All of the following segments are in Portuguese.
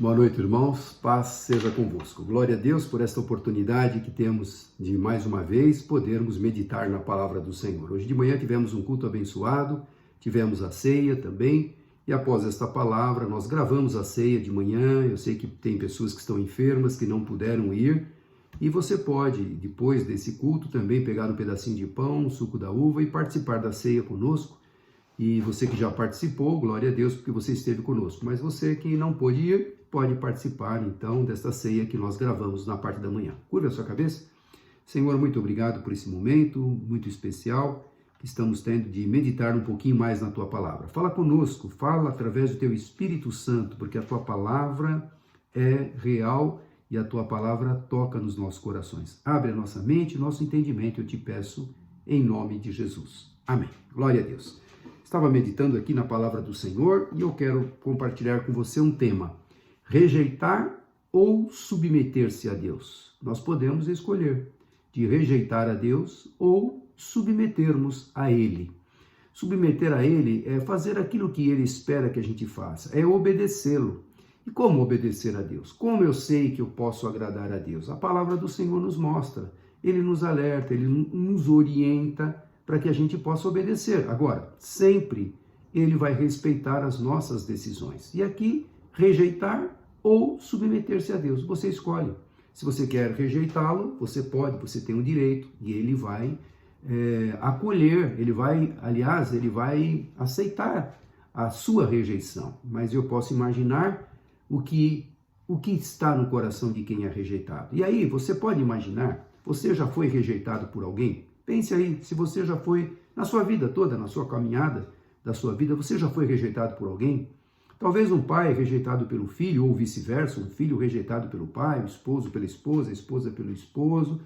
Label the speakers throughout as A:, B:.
A: Boa noite, irmãos. Paz seja convosco. Glória a Deus por esta oportunidade que temos de, mais uma vez, podermos meditar na palavra do Senhor. Hoje de manhã tivemos um culto abençoado, tivemos a ceia também, e após esta palavra, nós gravamos a ceia de manhã. Eu sei que tem pessoas que estão enfermas, que não puderam ir, e você pode, depois desse culto, também pegar um pedacinho de pão, um suco da uva e participar da ceia conosco. E você que já participou, glória a Deus, porque você esteve conosco. Mas você que não pôde ir, pode participar, então, desta ceia que nós gravamos na parte da manhã. Curva a sua cabeça. Senhor, muito obrigado por esse momento muito especial que estamos tendo de meditar um pouquinho mais na Tua Palavra. Fala conosco, fala através do Teu Espírito Santo, porque a Tua Palavra é real e a Tua Palavra toca nos nossos corações. Abre a nossa mente, nosso entendimento, eu te peço, em nome de Jesus. Amém. Glória a Deus. Estava meditando aqui na Palavra do Senhor e eu quero compartilhar com você um tema: rejeitar ou submeter-se a Deus. Nós podemos escolher de rejeitar a Deus ou submetermos a Ele. Submeter a Ele é fazer aquilo que Ele espera que a gente faça, é obedecê-lo. E como obedecer a Deus? Como eu sei que eu posso agradar a Deus? A Palavra do Senhor nos mostra, Ele nos alerta, Ele nos orienta para que a gente possa obedecer. Agora, sempre Ele vai respeitar as nossas decisões. E aqui, rejeitar ou submeter-se a Deus. Você escolhe. Se você quer rejeitá-lo, você pode, você tem o direito. E Ele vai acolher, Ele vai aceitar a sua rejeição. Mas eu posso imaginar o que está no coração de quem é rejeitado. E aí, você pode imaginar, você já foi rejeitado por alguém? Pense aí, se você já foi, na sua vida toda, na sua caminhada da sua vida, você já foi rejeitado por alguém? Talvez um pai rejeitado pelo filho, ou vice-versa, um filho rejeitado pelo pai, o esposo pela esposa, a esposa pelo esposo.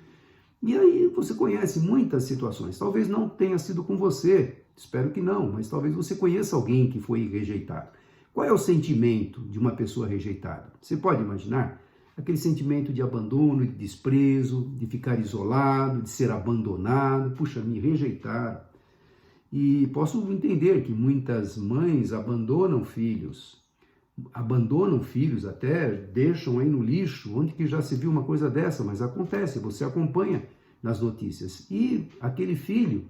A: E aí você conhece muitas situações. Talvez não tenha sido com você, espero que não, mas talvez você conheça alguém que foi rejeitado. Qual é o sentimento de uma pessoa rejeitada? Você pode imaginar? Aquele sentimento de abandono, de desprezo, de ficar isolado, de ser abandonado. Puxa, me rejeitaram. E posso entender que muitas mães abandonam filhos até, deixam aí no lixo, onde que já se viu uma coisa dessa, mas acontece, você acompanha nas notícias. E aquele filho,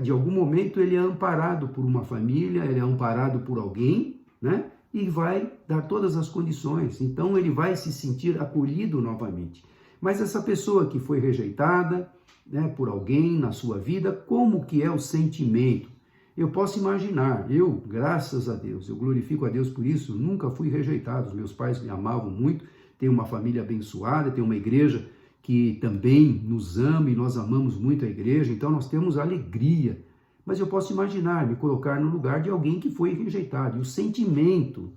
A: de algum momento, ele é amparado por uma família, ele é amparado por alguém, né? E vai dar todas as condições, então ele vai se sentir acolhido novamente. Mas essa pessoa que foi rejeitada, né, por alguém na sua vida, como que é o sentimento? Eu posso imaginar, graças a Deus, eu glorifico a Deus por isso, nunca fui rejeitado, os meus pais me amavam muito, tenho uma família abençoada, tenho uma igreja que também nos ama e nós amamos muito a igreja, então nós temos alegria. Mas eu posso imaginar, me colocar no lugar de alguém que foi rejeitado, e o sentimento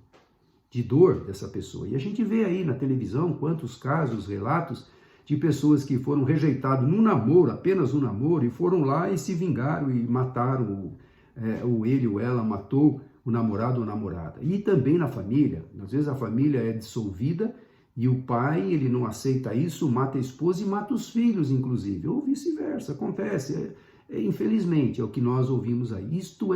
A: de dor dessa pessoa. E a gente vê aí na televisão quantos casos, relatos de pessoas que foram rejeitadas num namoro, apenas um namoro, e foram lá e se vingaram e mataram, ele ou ela matou o namorado ou namorada. E também na família, às vezes a família é dissolvida e o pai, ele não aceita isso, mata a esposa e mata os filhos, inclusive, ou vice-versa, acontece. Infelizmente, é o que nós ouvimos aí. Isto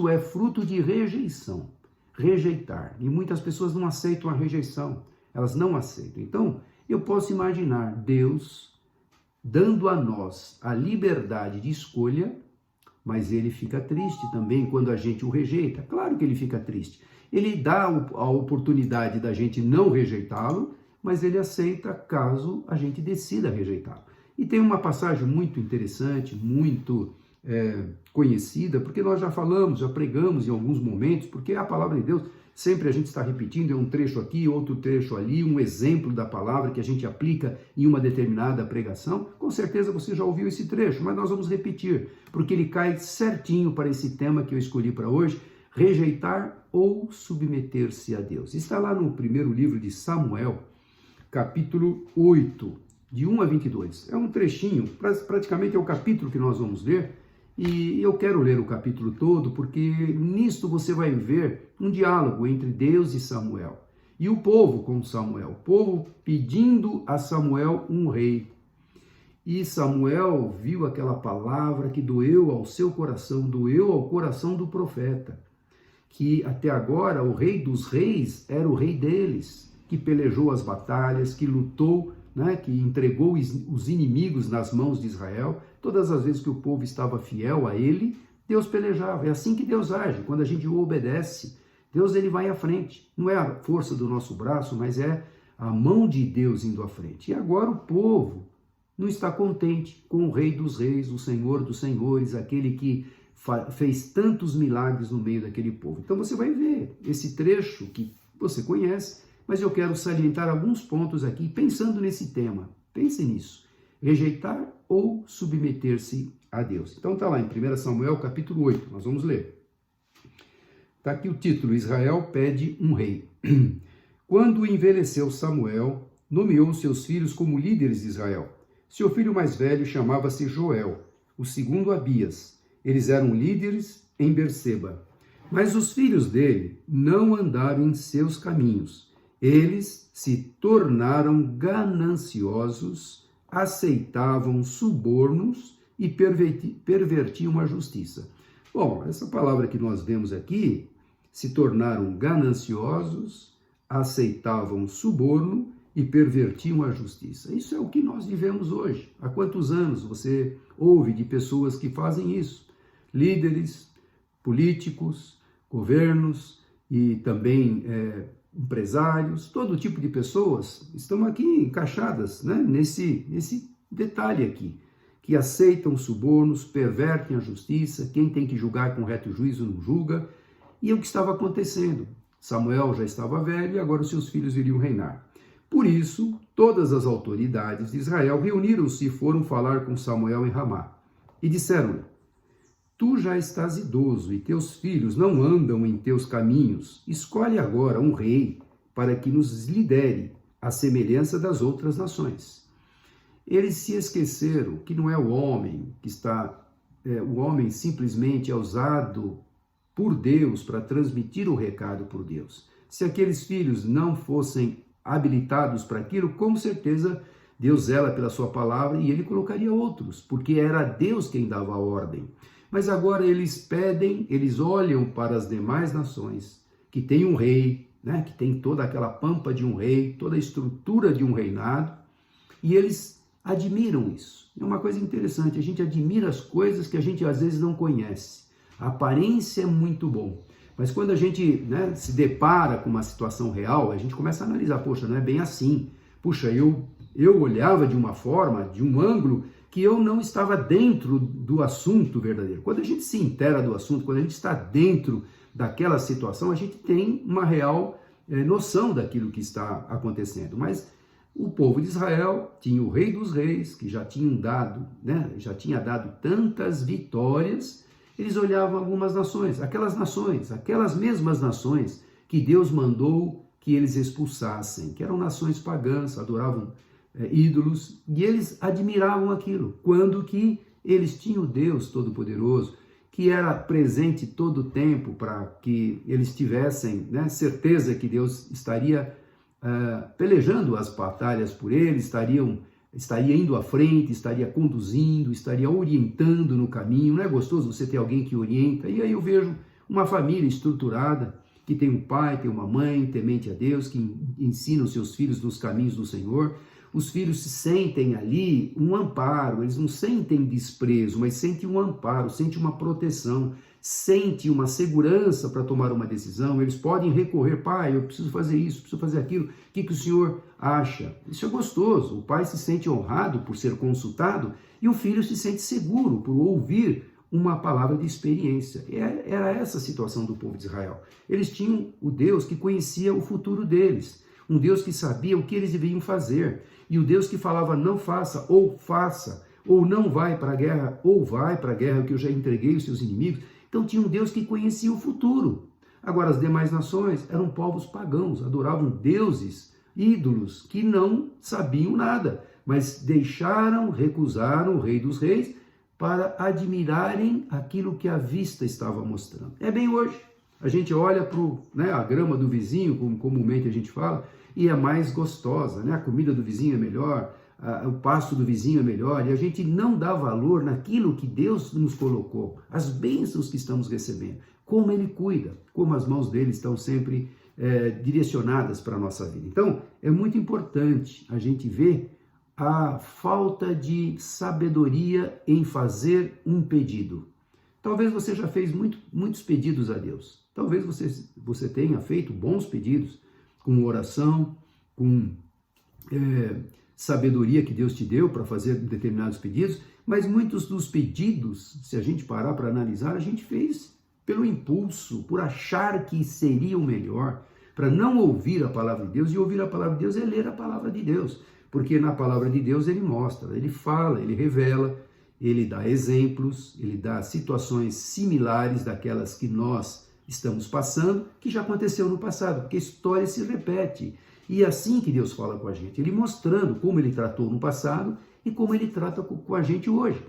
A: é fruto de rejeição, rejeitar. E muitas pessoas não aceitam a rejeição, elas não aceitam. Então, eu posso imaginar Deus dando a nós a liberdade de escolha, mas Ele fica triste também quando a gente o rejeita. Claro que Ele fica triste. Ele dá a oportunidade da gente não rejeitá-lo, mas Ele aceita caso a gente decida rejeitá-lo. E tem uma passagem muito interessante, muito conhecida, porque nós já falamos, já pregamos em alguns momentos, porque a palavra de Deus, sempre a gente está repetindo, é um trecho aqui, outro trecho ali, um exemplo da palavra que a gente aplica em uma determinada pregação. Com certeza você já ouviu esse trecho, mas nós vamos repetir, porque ele cai certinho para esse tema que eu escolhi para hoje: rejeitar ou submeter-se a Deus. Está lá no primeiro livro de Samuel, capítulo 8. De 1 a 22. É um trechinho, praticamente é o capítulo que nós vamos ler, e eu quero ler o capítulo todo, porque nisto você vai ver um diálogo entre Deus e Samuel, e o povo com Samuel, o povo pedindo a Samuel um rei. E Samuel viu aquela palavra que doeu ao seu coração, doeu ao coração do profeta. que até agora o rei dos reis era o rei deles, que pelejou as batalhas, que lutou, né, que entregou os inimigos nas mãos de Israel. Todas as vezes que o povo estava fiel a ele, Deus pelejava. É assim que Deus age, quando a gente o obedece. Deus, ele vai à frente. Não é a força do nosso braço, mas é a mão de Deus indo à frente. E agora o povo não está contente com o Rei dos Reis, o Senhor dos Senhores, aquele que fez tantos milagres no meio daquele povo. Então você vai ver esse trecho que você conhece, mas eu quero salientar alguns pontos aqui, pensando nesse tema. Pense nisso. Rejeitar ou submeter-se a Deus. Então está lá em 1 Samuel capítulo 8, nós vamos ler. Está aqui o título: Israel pede um rei. Quando envelheceu Samuel, nomeou seus filhos como líderes de Israel. Seu filho mais velho chamava-se Joel, o segundo Abias. Eles eram líderes em Berseba. Mas os filhos dele não andaram em seus caminhos. Eles se tornaram gananciosos, aceitavam subornos e pervertiam a justiça. Bom, essa palavra que nós vemos aqui, se tornaram gananciosos, aceitavam suborno e pervertiam a justiça. Isso é o que nós vivemos hoje. Há quantos anos você ouve de pessoas que fazem isso? Líderes, políticos, governos e também empresários, todo tipo de pessoas estão aqui encaixadas, né, nesse detalhe aqui, que aceitam subornos, pervertem a justiça, quem tem que julgar com reto juízo não julga. E é o que estava acontecendo. Samuel já estava velho e agora os seus filhos iriam reinar. Por isso, todas as autoridades de Israel reuniram-se e foram falar com Samuel em Ramá. E disseram-lhe: Tu já estás idoso e teus filhos não andam em teus caminhos. Escolhe agora um rei para que nos lidere, à semelhança das outras nações. Eles se esqueceram que não é o homem que está... o homem simplesmente é usado por Deus para transmitir o recado por Deus. Se aqueles filhos não fossem habilitados para aquilo, com certeza Deus zela pela sua palavra e ele colocaria outros, porque era Deus quem dava a ordem. Mas agora eles pedem, eles olham para as demais nações, que tem um rei, né, que tem toda aquela pampa de um rei, toda a estrutura de um reinado, e eles admiram isso. É uma coisa interessante, a gente admira as coisas que a gente às vezes não conhece. A aparência é muito bom, mas quando a gente, né, se depara com uma situação real, a gente começa a analisar, poxa, não é bem assim. Puxa, eu olhava de uma forma, de um ângulo, que eu não estava dentro do assunto verdadeiro. Quando a gente se inteira do assunto, quando a gente está dentro daquela situação, a gente tem uma real noção daquilo que está acontecendo. Mas o povo de Israel tinha o rei dos reis, que já tinha dado tantas vitórias. Eles olhavam algumas nações, aquelas mesmas nações que Deus mandou que eles expulsassem, que eram nações pagãs, adoravam ídolos, e eles admiravam aquilo, quando que eles tinham o Deus Todo-Poderoso, que era presente todo o tempo para que eles tivessem, né, certeza que Deus estaria pelejando as batalhas por eles, estaria indo à frente, estaria conduzindo, estaria orientando no caminho. Não é gostoso você ter alguém que orienta? E aí eu vejo uma família estruturada, que tem um pai, tem uma mãe temente a Deus, que ensina os seus filhos nos caminhos do Senhor. Os filhos se sentem ali um amparo, eles não sentem desprezo, mas sentem um amparo, sentem uma proteção, sentem uma segurança para tomar uma decisão. Eles podem recorrer: pai, eu preciso fazer isso, preciso fazer aquilo, o que o senhor acha? Isso é gostoso, o pai se sente honrado por ser consultado e o filho se sente seguro por ouvir uma palavra de experiência. Era essa a situação do povo de Israel. Eles tinham o Deus que conhecia o futuro deles, um Deus que sabia o que eles deveriam fazer, e o Deus que falava: não faça, ou não vai para a guerra, ou vai para a guerra, que eu já entreguei os seus inimigos. Então tinha um Deus que conhecia o futuro. Agora as demais nações eram povos pagãos, adoravam deuses, ídolos, que não sabiam nada, mas recusaram o Rei dos Reis para admirarem aquilo que a vista estava mostrando. É bem hoje. A gente olha para a grama do vizinho, como comumente a gente fala, e é mais gostosa, né? A comida do vizinho é melhor, o pasto do vizinho é melhor, e a gente não dá valor naquilo que Deus nos colocou, as bênçãos que estamos recebendo. como ele cuida, como as mãos dele estão sempre direcionadas para a nossa vida. Então, é muito importante a gente ver a falta de sabedoria em fazer um pedido. Talvez você já fez muitos pedidos a Deus. Talvez você tenha feito bons pedidos, com oração, com sabedoria que Deus te deu para fazer determinados pedidos, mas muitos dos pedidos, se a gente parar para analisar, a gente fez pelo impulso, por achar que seria o melhor, para não ouvir a palavra de Deus. E ouvir a palavra de Deus é ler a palavra de Deus, porque na palavra de Deus ele mostra, ele fala, ele revela, ele dá exemplos, ele dá situações similares daquelas que nós estamos passando, que já aconteceu no passado, porque a história se repete. E é assim que Deus fala com a gente, ele mostrando como ele tratou no passado e como ele trata com a gente hoje.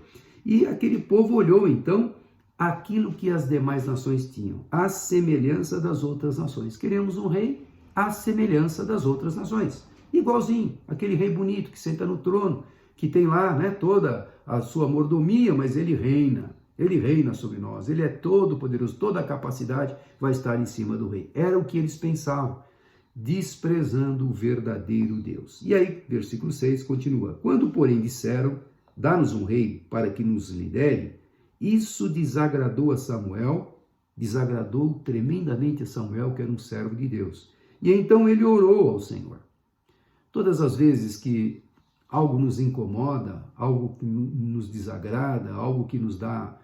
A: E aquele povo olhou então aquilo que as demais nações tinham, a semelhança das outras nações. Queremos um rei à semelhança das outras nações. Igualzinho, aquele rei bonito que senta no trono, que tem lá, né, toda a sua mordomia, mas ele reina sobre nós, ele é todo poderoso, toda a capacidade vai estar em cima do rei. Era o que eles pensavam, desprezando o verdadeiro Deus. E aí, versículo 6 continua: quando, porém, disseram, dá-nos um rei para que nos lidere, isso desagradou a Samuel, desagradou tremendamente a Samuel, que era um servo de Deus. E então ele orou ao Senhor. Todas as vezes que algo nos incomoda, algo que nos desagrada, algo que nos dá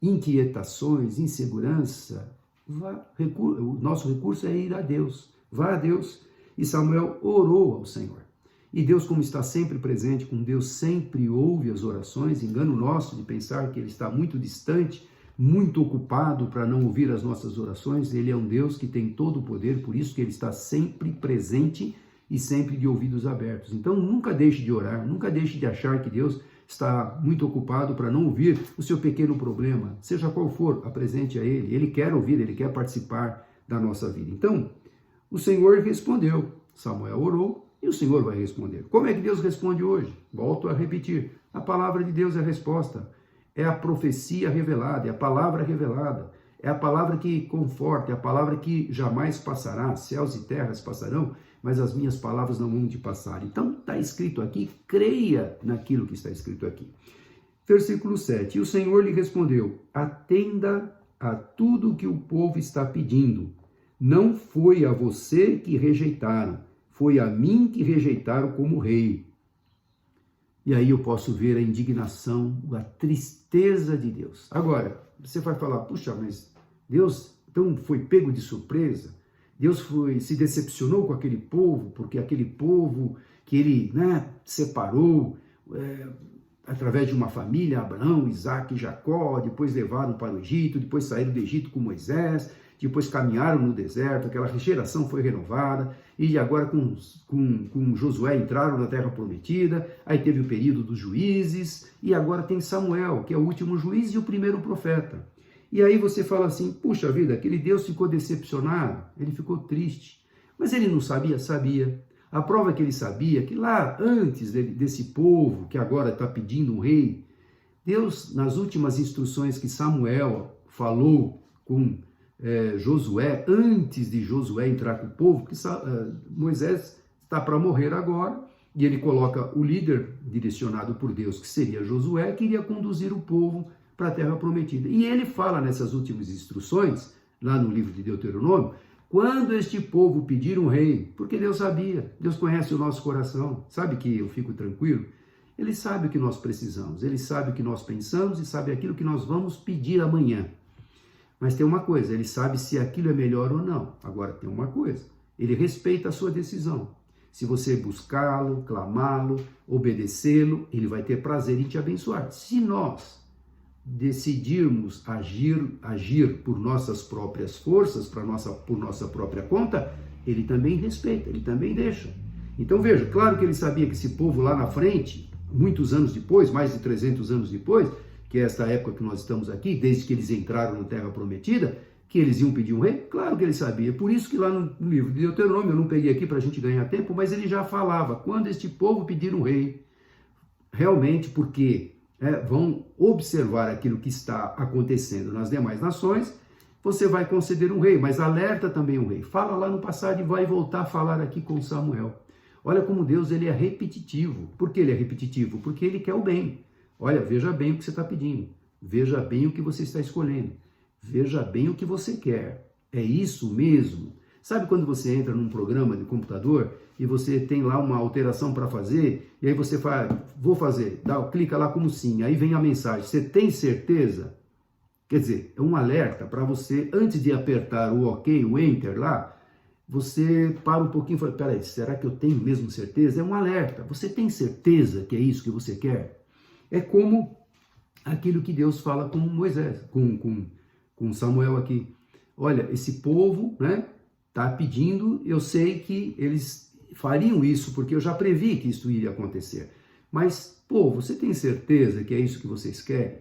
A: inquietações, insegurança, o nosso recurso é ir a Deus. Vá a Deus. E Samuel orou ao Senhor. E Deus, como está sempre presente, como Deus sempre ouve as orações, engano nosso de pensar que ele está muito distante, muito ocupado para não ouvir as nossas orações. Ele é um Deus que tem todo o poder, por isso que ele está sempre presente e sempre de ouvidos abertos. Então nunca deixe de orar, nunca deixe de achar que Deus está muito ocupado para não ouvir o seu pequeno problema, seja qual for, apresente a Ele. Ele quer ouvir, Ele quer participar da nossa vida. Então, o Senhor respondeu. Samuel orou e o Senhor vai responder. Como é que Deus responde hoje? Volto a repetir. A palavra de Deus é a resposta. É a profecia revelada, é a palavra revelada. É a palavra que conforta, é a palavra que jamais passará. Céus e terras passarão, mas as minhas palavras não vão te passar. Então está escrito aqui, creia naquilo que está escrito aqui. Versículo 7. E o Senhor lhe respondeu: atenda a tudo que o povo está pedindo. Não foi a você que rejeitaram, foi a mim que rejeitaram como rei. E aí eu posso ver a indignação, a tristeza de Deus. Agora, você vai falar, puxa, mas Deus então foi pego de surpresa? Deus se decepcionou com aquele povo, porque aquele povo que ele separou através de uma família, Abraão, Isaac e Jacó, depois levaram para o Egito, depois saíram do Egito com Moisés, depois caminharam no deserto, aquela geração foi renovada, e agora com Josué entraram na terra prometida, aí teve o período dos juízes, e agora tem Samuel, que é o último juiz e o primeiro profeta. E aí você fala assim, puxa vida, aquele Deus ficou decepcionado, ele ficou triste. Mas ele não sabia? Sabia. A prova é que ele sabia que lá antes desse povo que agora está pedindo um rei, Deus, nas últimas instruções que Samuel falou com Josué, antes de Josué entrar com o povo, que Moisés está para morrer agora, e ele coloca o líder direcionado por Deus, que seria Josué, que iria conduzir o povo para a terra prometida. E ele fala nessas últimas instruções, lá no livro de Deuteronômio, quando este povo pedir um rei, porque Deus sabia, Deus conhece o nosso coração, sabe que eu fico tranquilo? Ele sabe o que nós precisamos, ele sabe o que nós pensamos e sabe aquilo que nós vamos pedir amanhã. Mas tem uma coisa, ele sabe se aquilo é melhor ou não. Agora tem uma coisa, ele respeita a sua decisão. Se você buscá-lo, clamá-lo, obedecê-lo, ele vai ter prazer em te abençoar. Se nós decidirmos agir por nossas próprias forças, por nossa própria conta, ele também respeita, ele também deixa. Então veja, claro que ele sabia que esse povo lá na frente, muitos anos depois, mais de 300 anos depois, que é esta época que nós estamos aqui, desde que eles entraram na Terra Prometida, que eles iam pedir um rei? Claro que ele sabia. Por isso que lá no livro de Deuteronômio, eu não peguei aqui para a gente ganhar tempo, mas ele já falava, quando este povo pedir um rei, realmente porque vão observar aquilo que está acontecendo nas demais nações, você vai conceder um rei, mas alerta também um rei. Fala lá no passado e vai voltar a falar aqui com Samuel. Olha como Deus ele é repetitivo. Por que ele é repetitivo? Porque ele quer o bem. Olha, veja bem o que você está pedindo. Veja bem o que você está escolhendo. Veja bem o que você quer. É isso mesmo. Sabe quando você entra num programa de computador e você tem lá uma alteração para fazer, e aí você fala, vou fazer, clica lá como sim, aí vem a mensagem, você tem certeza? Quer dizer, é um alerta para você, antes de apertar o OK, o Enter lá, você para um pouquinho e fala, peraí, será que eu tenho mesmo certeza? É um alerta, você tem certeza que é isso que você quer? É como aquilo que Deus fala com Moisés, com Samuel aqui. Olha, esse povo, né, tá pedindo, eu sei que eles fariam isso, porque eu já previ que isso iria acontecer. Mas, povo, você tem certeza que é isso que vocês querem?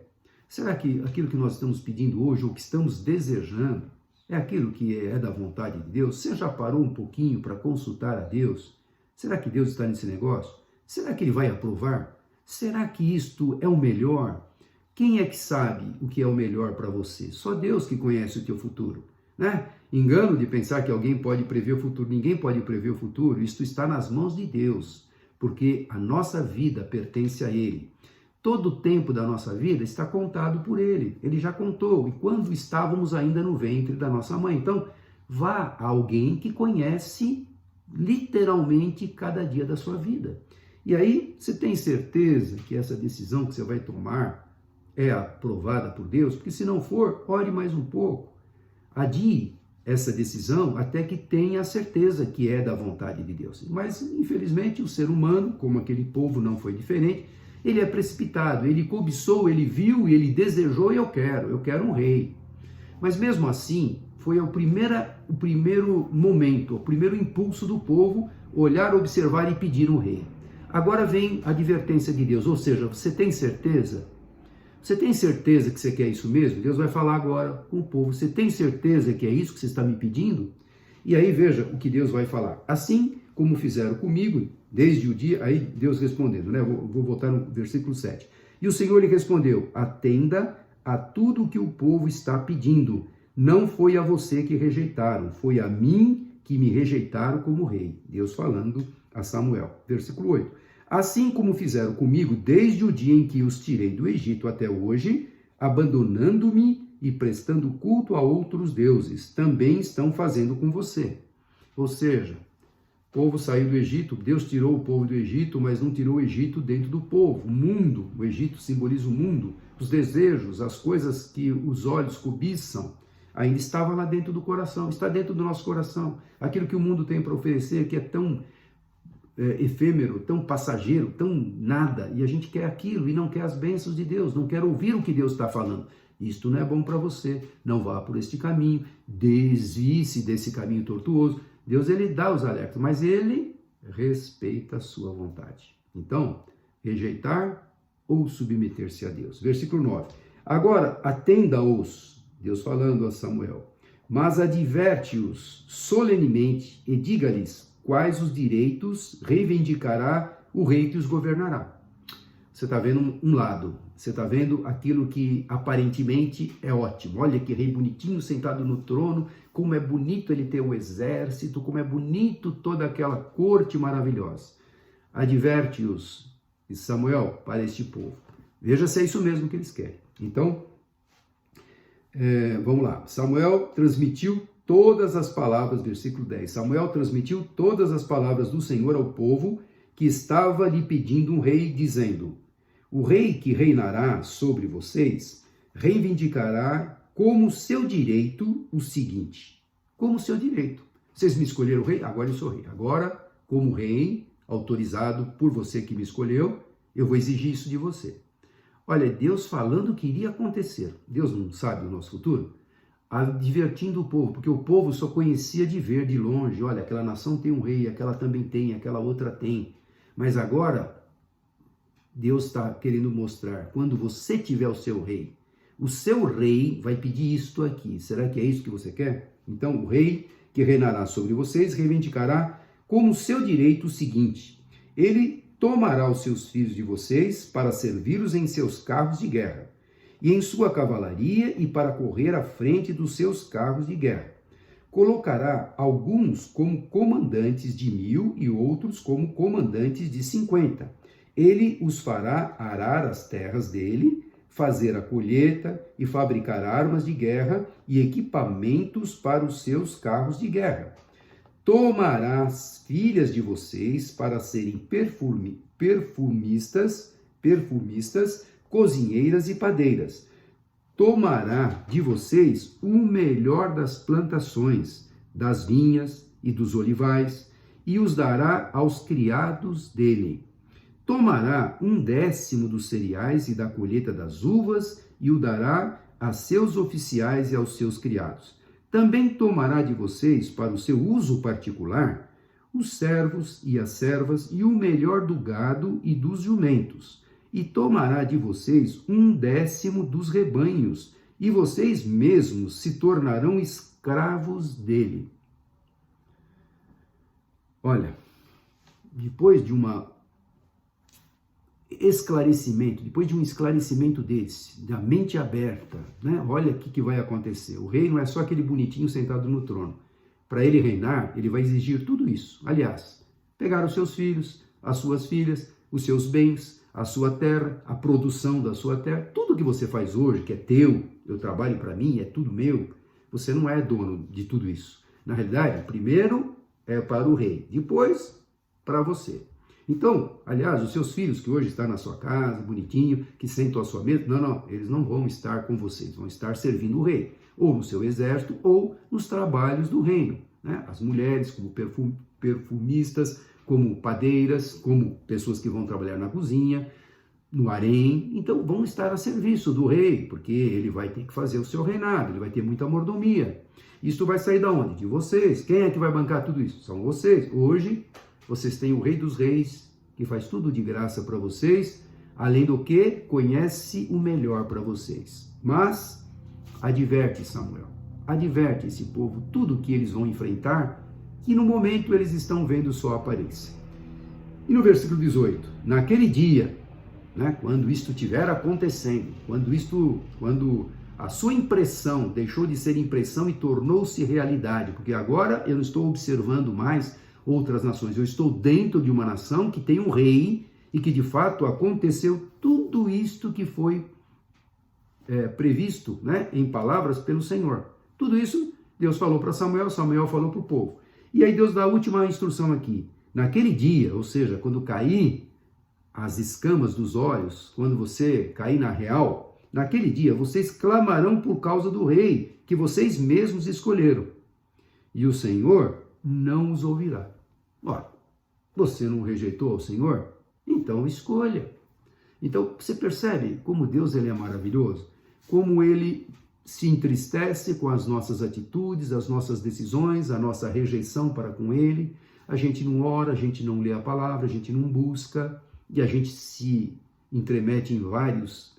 A: Será que aquilo que nós estamos pedindo hoje, ou que estamos desejando, é aquilo que é da vontade de Deus? Você já parou um pouquinho para consultar a Deus? Será que Deus está nesse negócio? Será que Ele vai aprovar? Será que isto é o melhor? Quem é que sabe o que é o melhor para você? Só Deus que conhece o teu futuro, né? Engano de pensar que alguém pode prever o futuro. Ninguém pode prever o futuro. Isto está nas mãos de Deus, porque a nossa vida pertence a Ele. Todo o tempo da nossa vida está contado por Ele. Ele já contou, e quando estávamos ainda no ventre da nossa mãe. Então, vá a alguém que conhece literalmente cada dia da sua vida. E aí, você tem certeza que essa decisão que você vai tomar é aprovada por Deus? Porque se não for, ore mais um pouco. Adie essa decisão até que tenha a certeza que é da vontade de Deus. Mas, infelizmente, o ser humano, como aquele povo não foi diferente, ele é precipitado, ele cobiçou, ele viu, ele desejou e eu quero um rei. Mas mesmo assim, foi o primeiro momento, o primeiro impulso do povo, olhar, observar e pedir um rei. Agora vem a advertência de Deus, ou seja, você tem certeza? Você tem certeza que você quer isso mesmo? Deus vai falar agora com o povo. Você tem certeza que é isso que você está me pedindo? E aí veja o que Deus vai falar. Assim como fizeram comigo, desde o dia... Aí Deus respondendo, né? Vou voltar no versículo 7. E o Senhor lhe respondeu, atenda a tudo o que o povo está pedindo. Não foi a você que rejeitaram, foi a mim que me rejeitaram como rei. Deus falando a Samuel. Versículo 8. Assim como fizeram comigo desde o dia em que os tirei do Egito até hoje, abandonando-me e prestando culto a outros deuses, também estão fazendo com você. Ou seja, o povo saiu do Egito, Deus tirou o povo do Egito, mas não tirou o Egito dentro do povo. O mundo, o Egito simboliza o mundo, os desejos, as coisas que os olhos cobiçam, ainda estava lá dentro do coração, está dentro do nosso coração. Aquilo que o mundo tem para oferecer, que é tão efêmero, tão passageiro, tão nada, e a gente quer aquilo e não quer as bênçãos de Deus, não quer ouvir o que Deus está falando. Isto não é bom para você, não vá por este caminho, desvie-se desse caminho tortuoso. Deus, ele dá os alertas, mas ele respeita a sua vontade. Então, rejeitar ou submeter-se a Deus. Versículo 9. Agora, atenda-os, Deus falando a Samuel, mas adverte-os solenemente e diga-lhes quais os direitos reivindicará o rei que os governará. Você está vendo um lado, você está vendo aquilo que aparentemente é ótimo. Olha que rei bonitinho sentado no trono, como é bonito ele ter um exército, como é bonito toda aquela corte maravilhosa. Adverte-os, Samuel, para este povo. Veja se é isso mesmo que eles querem. Então, vamos lá. Samuel transmitiu todas as palavras, versículo 10. Samuel transmitiu todas as palavras do Senhor ao povo que estava lhe pedindo um rei, dizendo: o rei que reinará sobre vocês reivindicará como seu direito o seguinte. Como seu direito. Vocês me escolheram rei? Agora eu sou rei. Agora, como rei, autorizado por você que me escolheu, eu vou exigir isso de você. Olha, Deus falando o que iria acontecer. Deus não sabe o nosso futuro? Advertindo o povo, porque o povo só conhecia de ver de longe. Olha, aquela nação tem um rei, aquela também tem, aquela outra tem. Mas agora, Deus está querendo mostrar, quando você tiver o seu rei vai pedir isto aqui. Será que é isso que você quer? Então, o rei que reinará sobre vocês reivindicará como seu direito o seguinte: ele tomará os seus filhos de vocês para servi-los em seus carros de guerra e em sua cavalaria e para correr à frente dos seus carros de guerra. Colocará alguns como comandantes de 1000 e outros como comandantes de 50. Ele os fará arar as terras dele, fazer a colheita e fabricar armas de guerra e equipamentos para os seus carros de guerra. Tomará as filhas de vocês para serem perfumistas, cozinheiras e padeiras. Tomará de vocês o melhor das plantações, das vinhas e dos olivais, e os dará aos criados dele. Tomará 1/10 dos cereais e da colheita das uvas, e o dará a seus oficiais e aos seus criados. Também tomará de vocês, para o seu uso particular, os servos e as servas, e o melhor do gado e dos jumentos. E tomará de vocês 1/10 dos rebanhos, e vocês mesmos se tornarão escravos dele. Olha, depois de um esclarecimento desse, da mente aberta, né? Olha o que vai acontecer. O rei não é só aquele bonitinho sentado no trono. Para ele reinar, ele vai exigir tudo isso. Aliás, pegar os seus filhos, as suas filhas, os seus bens, a sua terra, a produção da sua terra, tudo que você faz hoje, que é teu, eu trabalho para mim, é tudo meu, você não é dono de tudo isso. Na realidade, primeiro é para o rei, depois para você. Então, aliás, os seus filhos que hoje estão na sua casa, bonitinho, que sentam à sua mesa, não, eles não vão estar com vocês, vão estar servindo o rei, ou no seu exército, ou nos trabalhos do reino, né? As mulheres como perfumistas, como padeiras, como pessoas que vão trabalhar na cozinha, no harém, então vão estar a serviço do rei, porque ele vai ter que fazer o seu reinado, ele vai ter muita mordomia. Isso vai sair da onde? De vocês. Quem é que vai bancar tudo isso? São vocês. Hoje, vocês têm o Rei dos Reis, que faz tudo de graça para vocês, além do que conhece o melhor para vocês. Mas adverte, Samuel, adverte esse povo tudo que eles vão enfrentar, que no momento eles estão vendo só a aparência. E no versículo 18, naquele dia, né, quando isto estiver acontecendo, quando a sua impressão deixou de ser impressão e tornou-se realidade, porque agora eu não estou observando mais outras nações, eu estou dentro de uma nação que tem um rei e que de fato aconteceu tudo isto que foi previsto, né, em palavras pelo Senhor. Tudo isso Deus falou para Samuel, Samuel falou para o povo. E aí Deus dá a última instrução aqui. Naquele dia, ou seja, quando cair as escamas dos olhos, quando você cair na real, naquele dia vocês clamarão por causa do rei que vocês mesmos escolheram. E o Senhor não os ouvirá. Ora, você não rejeitou o Senhor? Então escolha. Então você percebe como Deus ele é maravilhoso? Como ele se entristece com as nossas atitudes, as nossas decisões, a nossa rejeição para com ele. A gente não ora, a gente não lê a palavra, a gente não busca, e a gente se entremete em várias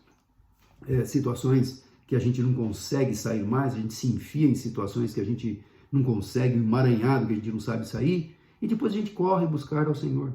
A: situações que a gente não consegue sair mais, a gente se enfia em situações que a gente não consegue, um emaranhado que a gente não sabe sair, e depois a gente corre buscar ao Senhor.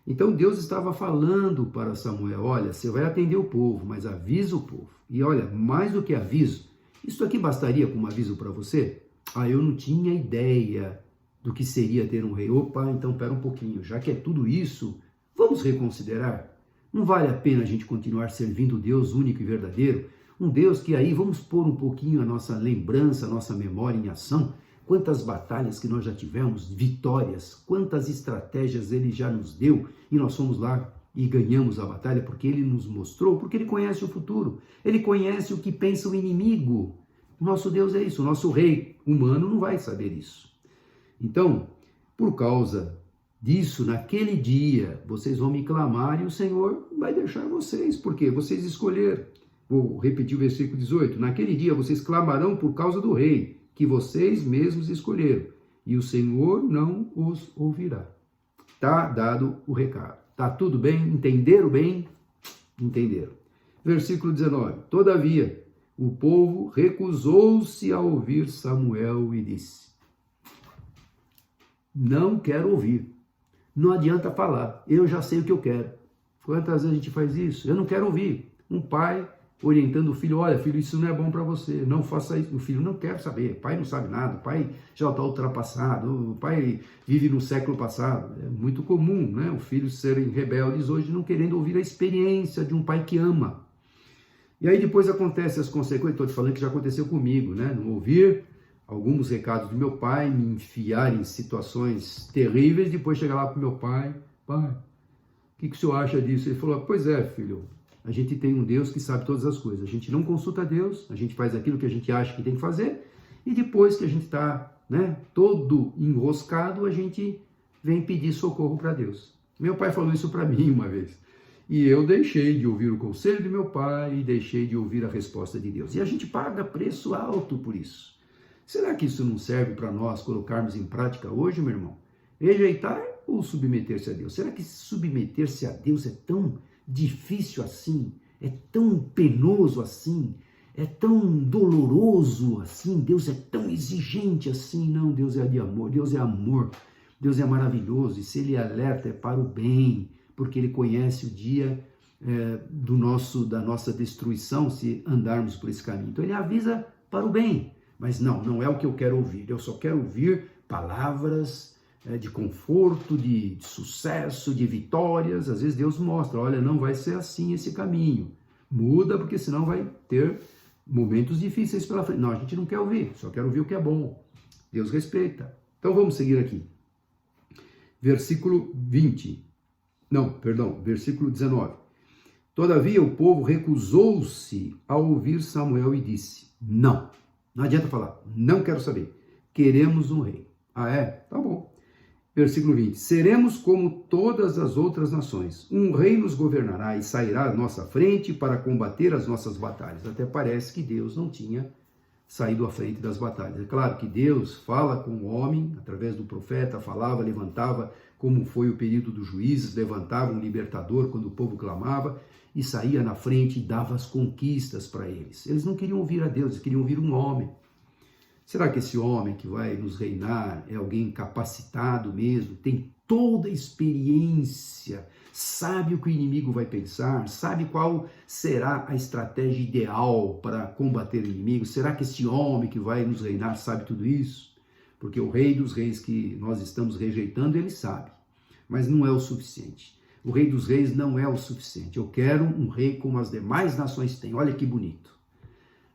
A: Então Deus estava falando para Samuel, olha, você vai atender o povo, mas avisa o povo. E olha, mais do que aviso, isso aqui bastaria como aviso para você? Eu não tinha ideia do que seria ter um rei. Opa, então pera um pouquinho, já que é tudo isso, vamos reconsiderar? Não vale a pena a gente continuar servindo o Deus único e verdadeiro? Um Deus que aí vamos pôr um pouquinho a nossa lembrança, a nossa memória em ação. Quantas batalhas que nós já tivemos, vitórias, quantas estratégias ele já nos deu e nós fomos lá e ganhamos a batalha porque ele nos mostrou, porque ele conhece o futuro, ele conhece o que pensa o inimigo. Nosso Deus é isso, o nosso rei humano não vai saber isso. Então, por causa disso, naquele dia, vocês vão me clamar e o Senhor vai deixar vocês, porque vocês escolheram. Vou repetir o versículo 18. Naquele dia, vocês clamarão por causa do rei, que vocês mesmos escolheram, e o Senhor não os ouvirá. Está dado o recado. Está tudo bem? Entenderam bem? Entenderam. Versículo 19. Todavia, o povo recusou-se a ouvir Samuel e disse: não quero ouvir. Não adianta falar. Eu já sei o que eu quero. Quantas vezes a gente faz isso? Eu não quero ouvir. Um pai orientando o filho, olha, filho, isso não é bom para você, não faça isso. O filho não quer saber, o pai não sabe nada, o pai já está ultrapassado, o pai vive no século passado. É muito comum, né, os filhos serem rebeldes hoje, não querendo ouvir a experiência de um pai que ama. E aí depois acontecem as consequências, estou te falando que já aconteceu comigo, né, não ouvir alguns recados do meu pai, me enfiar em situações terríveis, depois chegar lá para o meu pai, pai, o que o senhor acha disso? Ele falou, pois é, filho, a gente tem um Deus que sabe todas as coisas. A gente não consulta a Deus, a gente faz aquilo que a gente acha que tem que fazer, e depois que a gente está, né, todo enroscado, a gente vem pedir socorro para Deus. Meu pai falou isso para mim uma vez. E eu deixei de ouvir o conselho do meu pai e deixei de ouvir a resposta de Deus. E a gente paga preço alto por isso. Será que isso não serve para nós colocarmos em prática hoje, meu irmão? Rejeitar ou submeter-se a Deus? Será que submeter-se a Deus é tão difícil assim? É tão penoso assim? É tão doloroso assim? Deus é tão exigente assim? Não, Deus é de amor, Deus é amor, Deus é maravilhoso. E se Ele alerta é para o bem, porque Ele conhece o dia da nossa destruição se andarmos por esse caminho. Então Ele avisa para o bem. Mas não é o que eu quero ouvir. Eu só quero ouvir palavras de conforto, de sucesso, de vitórias. Às vezes Deus mostra, olha, não vai ser assim esse caminho. Muda, porque senão vai ter momentos difíceis pela frente. Não, a gente não quer ouvir, só quer ouvir o que é bom. Deus respeita. Então vamos seguir aqui. Versículo 19. Todavia o povo recusou-se a ouvir Samuel e disse, não adianta falar, não quero saber, queremos um rei. Ah é? Tá bom. Versículo 20, seremos como todas as outras nações, um rei nos governará e sairá à nossa frente para combater as nossas batalhas. Até parece que Deus não tinha saído à frente das batalhas. É claro que Deus fala com o homem, através do profeta, falava, levantava, como foi o período dos juízes, levantava um libertador quando o povo clamava, e saía na frente e dava as conquistas para eles. Eles não queriam ouvir a Deus, eles queriam ouvir um homem. Será que esse homem que vai nos reinar é alguém capacitado mesmo, tem toda a experiência, sabe o que o inimigo vai pensar, sabe qual será a estratégia ideal para combater o inimigo? Será que esse homem que vai nos reinar sabe tudo isso? Porque o rei dos reis que nós estamos rejeitando, ele sabe, mas não é o suficiente. O rei dos reis não é o suficiente. Eu quero um rei como as demais nações têm. Olha que bonito.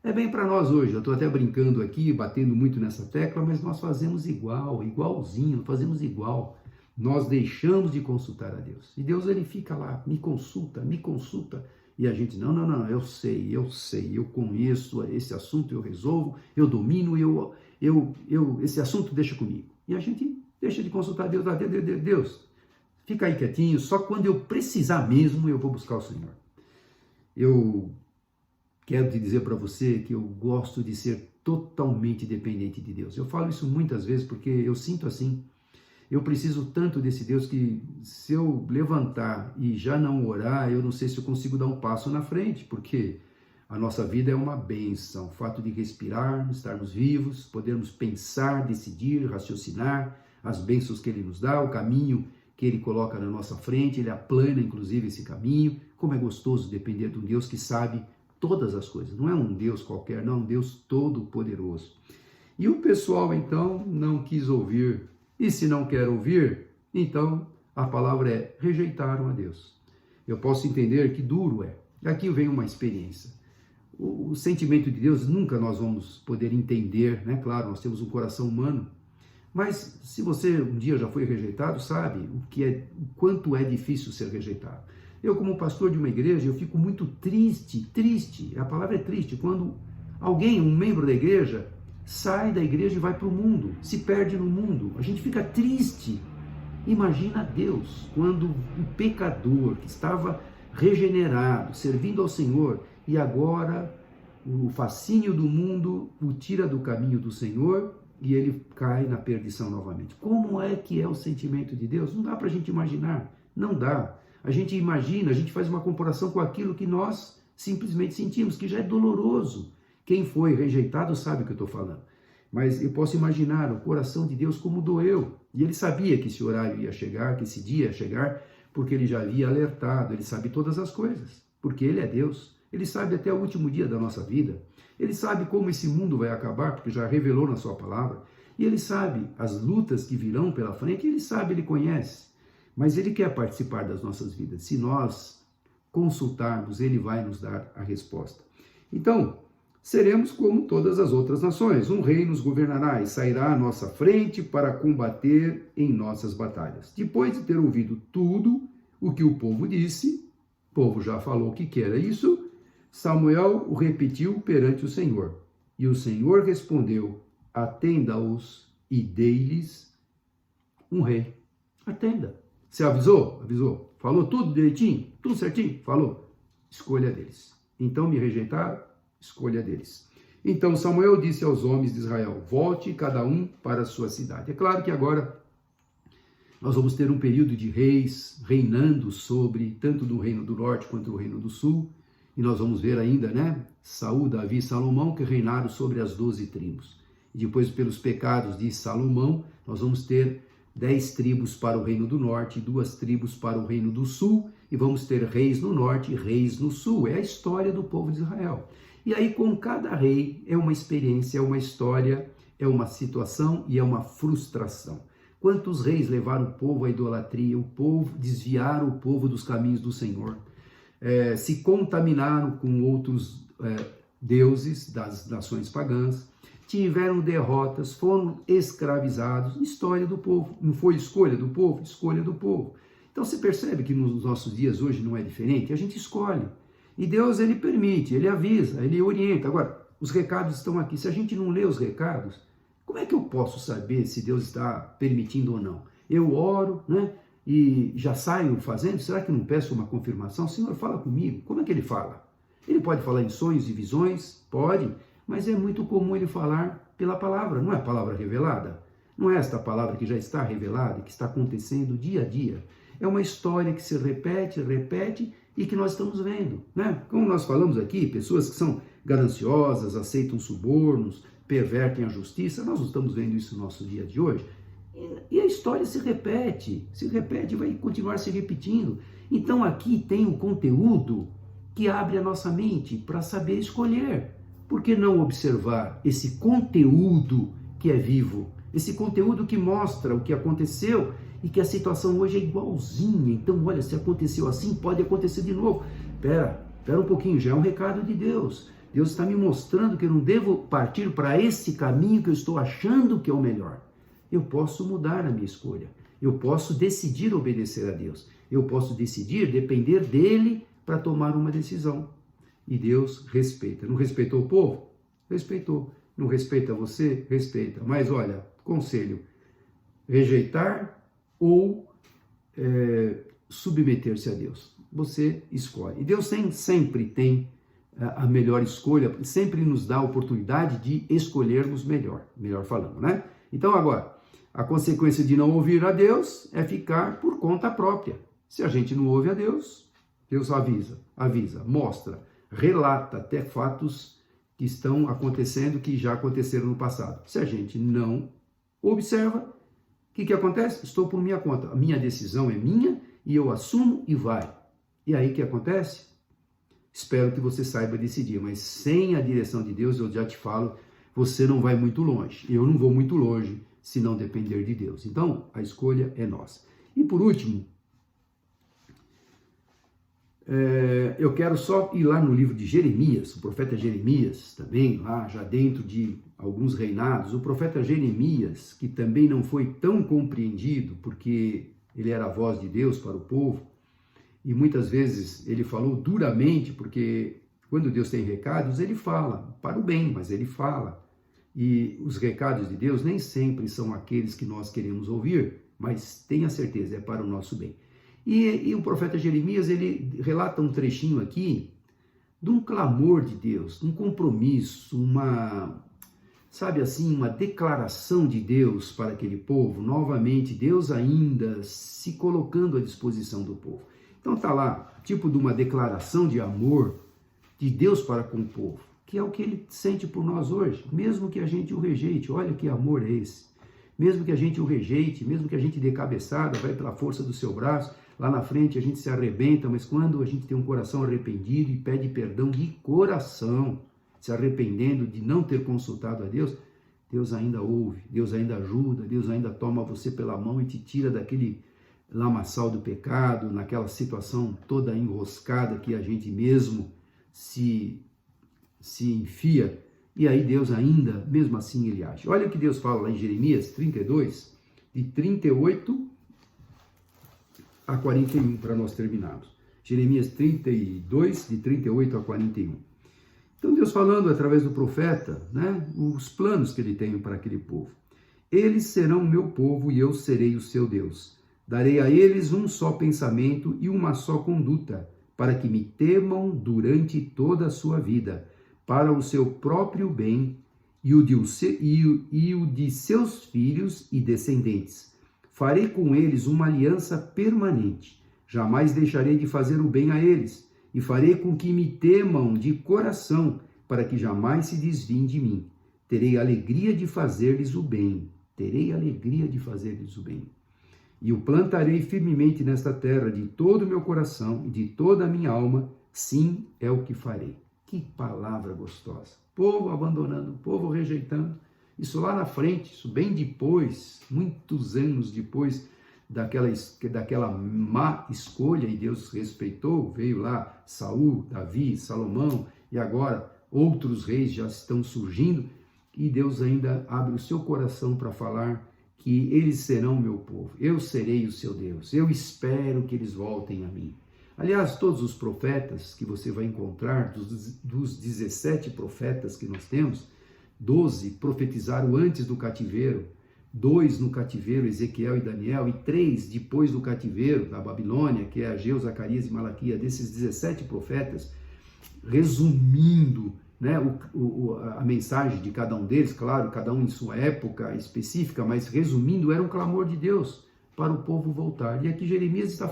A: É bem para nós hoje. Eu estou até brincando aqui, batendo muito nessa tecla, mas nós fazemos igualzinho, fazemos igual. Nós deixamos de consultar a Deus. E Deus, ele fica lá, me consulta. E a gente, não, eu sei, eu conheço esse assunto, eu resolvo, eu domino, esse assunto deixa comigo. E a gente deixa de consultar Deus. Deus, fica aí quietinho, só quando eu precisar mesmo eu vou buscar o Senhor. Eu quero te dizer para você que eu gosto de ser totalmente dependente de Deus. Eu falo isso muitas vezes porque eu sinto assim. Eu preciso tanto desse Deus que se eu levantar e já não orar, eu não sei se eu consigo dar um passo na frente, porque a nossa vida é uma bênção. O fato de respirar, estarmos vivos, podermos pensar, decidir, raciocinar, as bênçãos que Ele nos dá, o caminho que Ele coloca na nossa frente, Ele aplana inclusive esse caminho. Como é gostoso depender de um Deus que sabe todas as coisas. Não é um Deus qualquer, não, é um Deus todo-poderoso. E o pessoal então não quis ouvir. E se não quer ouvir, então a palavra é rejeitaram a Deus. Eu posso entender que duro é. Aqui vem uma experiência. O sentimento de Deus nunca nós vamos poder entender, né? Claro, nós temos um coração humano. Mas se você um dia já foi rejeitado, sabe o quanto é difícil ser rejeitado. Eu, como pastor de uma igreja, eu fico muito triste, a palavra é triste, quando alguém, um membro da igreja, sai da igreja e vai para o mundo, se perde no mundo. A gente fica triste. Imagina Deus, quando o pecador que estava regenerado, servindo ao Senhor, e agora o fascínio do mundo o tira do caminho do Senhor e ele cai na perdição novamente. Como é que é o sentimento de Deus? Não dá para a gente imaginar, não dá. A gente imagina, a gente faz uma comparação com aquilo que nós simplesmente sentimos, que já é doloroso. Quem foi rejeitado sabe o que eu estou falando. Mas eu posso imaginar o coração de Deus como doeu. E ele sabia que esse horário ia chegar, que esse dia ia chegar, porque ele já havia alertado, ele sabe todas as coisas, porque ele é Deus. Ele sabe até o último dia da nossa vida. Ele sabe como esse mundo vai acabar, porque já revelou na sua palavra. E ele sabe as lutas que virão pela frente, ele sabe, ele conhece. Mas ele quer participar das nossas vidas. Se nós consultarmos, ele vai nos dar a resposta. Então, seremos como todas as outras nações. Um rei nos governará e sairá à nossa frente para combater em nossas batalhas. Depois de ter ouvido tudo o que o povo disse, o povo já falou que era isso, Samuel o repetiu perante o Senhor. E o Senhor respondeu: atenda-os e dei-lhes um rei. Atenda. Você avisou? Avisou. Falou tudo direitinho? Tudo certinho? Falou. Escolha deles. Então me rejeitaram? Escolha deles. Então Samuel disse aos homens de Israel: volte cada um para a sua cidade. É claro que agora nós vamos ter um período de reis reinando sobre, tanto do reino do norte quanto do reino do sul. E nós vamos ver ainda, né? Saul, Davi e Salomão, que reinaram sobre as 12 tribos. E depois, pelos pecados de Salomão, nós vamos ter 10 tribos para o reino do norte, 2 tribos para o reino do sul, e vamos ter reis no norte e reis no sul. É a história do povo de Israel. E aí, com cada rei, é uma experiência, é uma história, é uma situação e é uma frustração. Quantos reis levaram o povo à idolatria, desviaram o povo dos caminhos do Senhor, se contaminaram com outros deuses das nações pagãs, tiveram derrotas, foram escravizados. História do povo. Não foi escolha do povo? Escolha do povo. Então você percebe que nos nossos dias hoje não é diferente? A gente escolhe. E Deus, ele permite, ele avisa, ele orienta. Agora, os recados estão aqui. Se a gente não lê os recados, como é que eu posso saber se Deus está permitindo ou não? Eu oro, né? E já saio fazendo? Será que não peço uma confirmação? Senhor, fala comigo. Como é que ele fala? Ele pode falar em sonhos e visões? Pode. Mas é muito comum ele falar pela palavra. Não é a palavra revelada? Não é esta palavra que já está revelada, que está acontecendo dia a dia? É uma história que se repete e que nós estamos vendo, né? Como nós falamos aqui, pessoas que são gananciosas, aceitam subornos, pervertem a justiça, nós não estamos vendo isso no nosso dia de hoje. E a história se repete, e vai continuar se repetindo. Então aqui tem um conteúdo que abre a nossa mente para saber escolher. Por que não observar esse conteúdo que é vivo? Esse conteúdo que mostra o que aconteceu e que a situação hoje é igualzinha. Então, olha, se aconteceu assim, pode acontecer de novo. Espera um pouquinho, já é um recado de Deus. Deus está me mostrando que eu não devo partir para esse caminho que eu estou achando que é o melhor. Eu posso mudar a minha escolha. Eu posso decidir obedecer a Deus. Eu posso decidir depender dele para tomar uma decisão. E Deus respeita. Não respeitou o povo? Respeitou. Não respeita você? Respeita. Mas olha, conselho, rejeitar ou submeter-se a Deus. Você escolhe. E Deus sempre tem a melhor escolha, sempre nos dá a oportunidade de escolhermos melhor falando, né? Então agora, a consequência de não ouvir a Deus é ficar por conta própria. Se a gente não ouve a Deus, Deus avisa, mostra, relata até fatos que estão acontecendo, que já aconteceram no passado. Se a gente não observa, o que acontece? Estou por minha conta. A minha decisão é minha e eu assumo e vai. E aí o que acontece? Espero que você saiba decidir, mas sem a direção de Deus, eu já te falo, você não vai muito longe. Eu não vou muito longe se não depender de Deus. Então, a escolha é nossa. E por último, eu quero só ir lá no livro de Jeremias, o profeta Jeremias, também lá já dentro de alguns reinados, o profeta Jeremias, que também não foi tão compreendido, porque ele era a voz de Deus para o povo, e muitas vezes ele falou duramente, porque quando Deus tem recados, ele fala, para o bem, mas ele fala. E os recados de Deus nem sempre são aqueles que nós queremos ouvir, mas tenha certeza, é para o nosso bem. E o profeta Jeremias, ele relata um trechinho aqui de um clamor de Deus, um compromisso, uma declaração de Deus para aquele povo. Novamente, Deus ainda se colocando à disposição do povo. Então tá lá, tipo de uma declaração de amor de Deus para com o povo, que é o que ele sente por nós hoje, mesmo que a gente o rejeite. Olha que amor é esse. Mesmo que a gente o rejeite, mesmo que a gente dê cabeçada, vai pela força do seu braço, lá na frente a gente se arrebenta, mas quando a gente tem um coração arrependido e pede perdão de coração, se arrependendo de não ter consultado a Deus, Deus ainda ouve, Deus ainda ajuda, Deus ainda toma você pela mão e te tira daquele lamaçal do pecado, naquela situação toda enroscada que a gente mesmo se enfia, e aí Deus ainda, mesmo assim, ele age. Olha o que Deus fala lá em Jeremias 32, de 38 a 41, para nós terminarmos. Jeremias 32, de 38 a 41. Então Deus falando através do profeta, né, os planos que ele tem para aquele povo. Eles serão meu povo e eu serei o seu Deus. Darei a eles um só pensamento e uma só conduta, para que me temam durante toda a sua vida, para o seu próprio bem e o de seus filhos e descendentes. Farei com eles uma aliança permanente. Jamais deixarei de fazer o bem a eles, e farei com que me temam de coração, para que jamais se desviem de mim. Terei alegria de fazer-lhes o bem. Terei alegria de fazer-lhes o bem. E o plantarei firmemente nesta terra de todo o meu coração e de toda a minha alma. Sim, é o que farei. Que palavra gostosa. Povo abandonando, povo rejeitando. Isso lá na frente, isso bem depois, muitos anos depois daquela má escolha, e Deus respeitou, veio lá Saul, Davi, Salomão, e agora outros reis já estão surgindo, e Deus ainda abre o seu coração para falar que eles serão meu povo, eu serei o seu Deus, eu espero que eles voltem a mim. Aliás, todos os profetas que você vai encontrar, dos 17 profetas que nós temos, 12 profetizaram antes do cativeiro, 2 no cativeiro, Ezequiel e Daniel, e 3 depois do cativeiro da Babilônia, que é Ageu, Zacarias e Malaquias. Desses 17 profetas, resumindo, né, a mensagem de cada um deles, claro, cada um em sua época específica, mas resumindo, era um clamor de Deus para o povo voltar. E aqui Jeremias está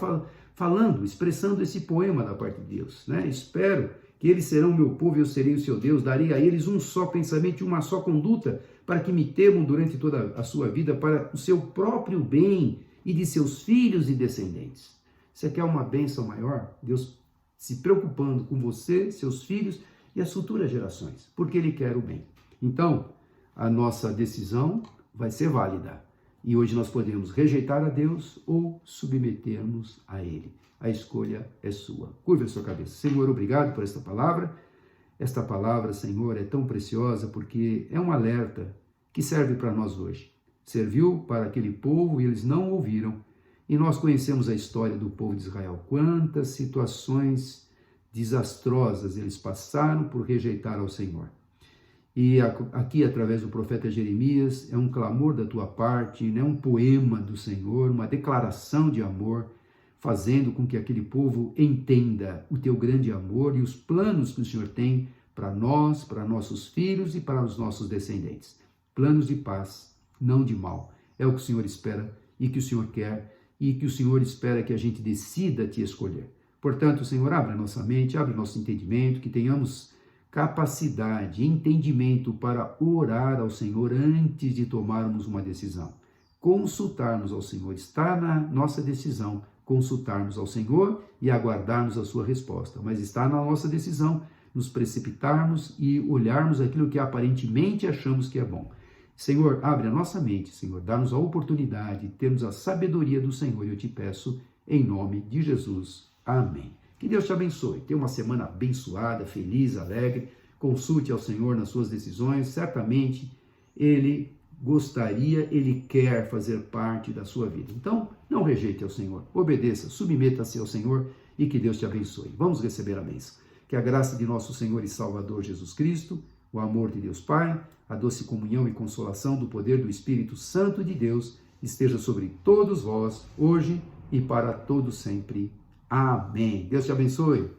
A: falando, expressando esse poema da parte de Deus, né? Espero que eles serão meu povo e eu serei o seu Deus, darei a eles um só pensamento e uma só conduta, para que me temam durante toda a sua vida, para o seu próprio bem e de seus filhos e descendentes. Você quer uma bênção maior? Deus se preocupando com você, seus filhos e as futuras gerações, porque Ele quer o bem. Então, a nossa decisão vai ser válida. E hoje nós podemos rejeitar a Deus ou submetermos a Ele. A escolha é sua. Curva a sua cabeça. Senhor, obrigado por esta palavra. Esta palavra, Senhor, é tão preciosa porque é um alerta que serve para nós hoje. Serviu para aquele povo e eles não ouviram. E nós conhecemos a história do povo de Israel. Quantas situações desastrosas eles passaram por rejeitar ao Senhor. E aqui, através do profeta Jeremias, é um clamor da tua parte, né? Um poema do Senhor, uma declaração de amor, fazendo com que aquele povo entenda o teu grande amor e os planos que o Senhor tem para nós, para nossos filhos e para os nossos descendentes. Planos de paz, não de mal. É o que o Senhor espera e que o Senhor quer e que o Senhor espera que a gente decida te escolher. Portanto, Senhor, abre a nossa mente, abre o nosso entendimento, que tenhamos capacidade, entendimento para orar ao Senhor antes de tomarmos uma decisão. Consultarmos ao Senhor, está na nossa decisão, consultarmos ao Senhor e aguardarmos a sua resposta. Mas está na nossa decisão nos precipitarmos e olharmos aquilo que aparentemente achamos que é bom. Senhor, abre a nossa mente, Senhor, dá-nos a oportunidade, temos a sabedoria do Senhor, e eu te peço em nome de Jesus. Amém. Que Deus te abençoe. Tenha uma semana abençoada, feliz, alegre. Consulte ao Senhor nas suas decisões. Certamente Ele gostaria, Ele quer fazer parte da sua vida. Então, não rejeite ao Senhor. Obedeça, submeta-se ao Senhor e que Deus te abençoe. Vamos receber a bênção. Que a graça de nosso Senhor e Salvador Jesus Cristo, o amor de Deus Pai, a doce comunhão e consolação do poder do Espírito Santo de Deus esteja sobre todos vós, hoje e para todo sempre. Amém. Deus te abençoe.